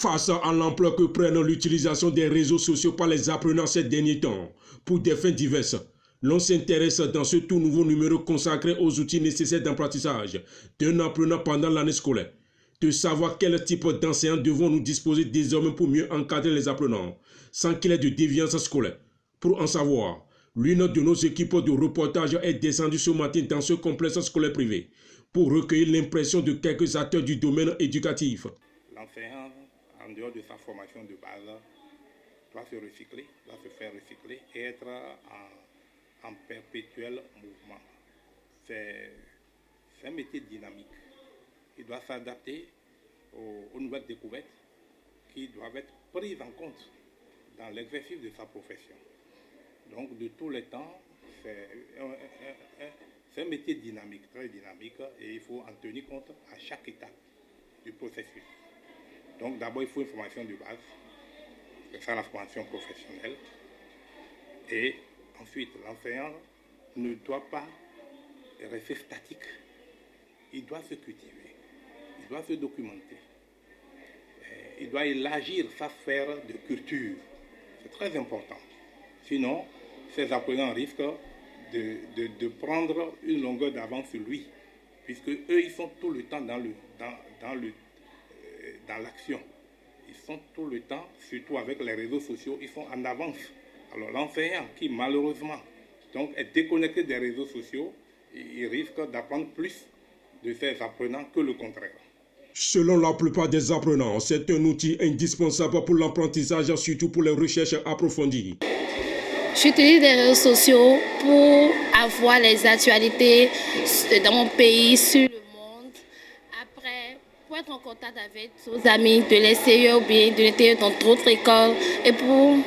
Face à l'ampleur que prennent l'utilisation des réseaux sociaux par les apprenants ces derniers temps, pour des fins diverses, l'on s'intéresse dans ce tout nouveau numéro consacré aux outils nécessaires d'apprentissage d'un apprenant pendant l'année scolaire. De savoir quel type d'enseignants devons-nous disposer désormais pour mieux encadrer les apprenants, sans qu'il y ait de déviance scolaire. Pour en savoir, l'une de nos équipes de reportage est descendue ce matin dans ce complexe scolaire privé pour recueillir l'impression de quelques acteurs du domaine éducatif. L'enseignant, en dehors de sa formation de base, doit se recycler, doit se faire recycler et être en perpétuel mouvement. C'est un métier dynamique. Il doit s'adapter aux nouvelles découvertes qui doivent être prises en compte dans l'exercice de sa profession. Donc, de tous les temps, c'est un métier dynamique, très dynamique, et il faut en tenir compte à chaque étape du processus. Donc, d'abord, il faut une formation de base, c'est ça la formation professionnelle. Et ensuite, l'enseignant ne doit pas rester statique. Il doit se cultiver, il doit se documenter, il doit élargir sa sphère de culture. C'est très important. Sinon, ces apprenants risquent de prendre une longueur d'avance sur lui, puisque eux, ils sont tout le temps dans l'action. Ils sont tout le temps, surtout avec les réseaux sociaux, ils sont en avance. Alors l'enseignant qui malheureusement donc, est déconnecté des réseaux sociaux, il risque d'apprendre plus de ses apprenants que le contraire. Selon la plupart des apprenants, c'est un outil indispensable pour l'apprentissage, surtout pour les recherches approfondies. J'utilise les réseaux sociaux pour avoir les actualités dans mon pays, sur le monde. Après, pour être en contact avec nos amis de l'extérieur ou bien de l'intérieur dans d'autres écoles et pour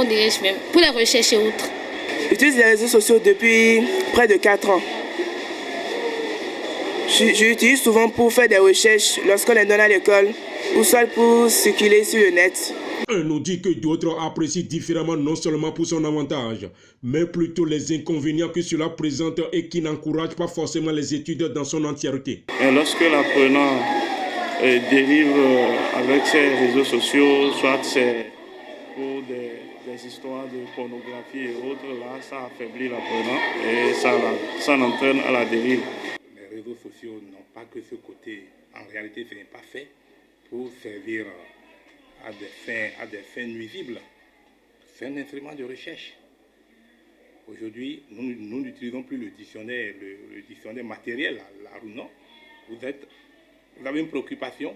les recherches et autres. J'utilise les réseaux sociaux depuis près de 4 ans. J'utilise souvent pour faire des recherches lorsqu'on est dans l'école ou soit pour circuler sur le net. Un outil que d'autres apprécient différemment non seulement pour son avantage, mais plutôt les inconvénients que cela présente et qui n'encouragent pas forcément les études dans son entièreté. Et lorsque l'apprenant dérive avec ses réseaux sociaux, soit c'est pour des histoires de pornographie et autres, là, ça affaiblit l'apprenant et ça l'entraîne à la dérive. Les réseaux sociaux n'ont pas que ce côté. En réalité, ce n'est pas fait pour servir à des fins nuisibles. C'est un instrument de recherche. Aujourd'hui, nous n'utilisons plus le dictionnaire matériel, non. Vous avez une préoccupation,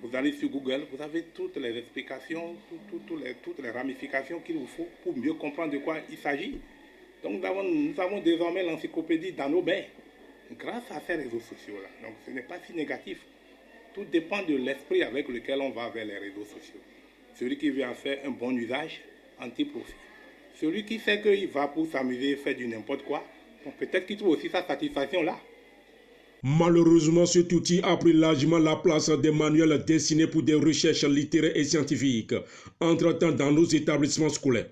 vous allez sur Google, vous avez toutes les explications, toutes les ramifications qu'il vous faut pour mieux comprendre de quoi il s'agit. Donc nous avons désormais l'encyclopédie dans nos bains, grâce à ces réseaux sociaux-là. Donc ce n'est pas si négatif. Tout dépend de l'esprit avec lequel on va vers les réseaux sociaux. Celui qui veut en faire un bon usage, anti-profit. Celui qui sait qu'il va pour s'amuser, faire du n'importe quoi, bon, peut-être qu'il trouve aussi sa satisfaction là. Malheureusement, cet outil a pris largement la place des manuels destinés pour des recherches littéraires et scientifiques, entretant dans nos établissements scolaires.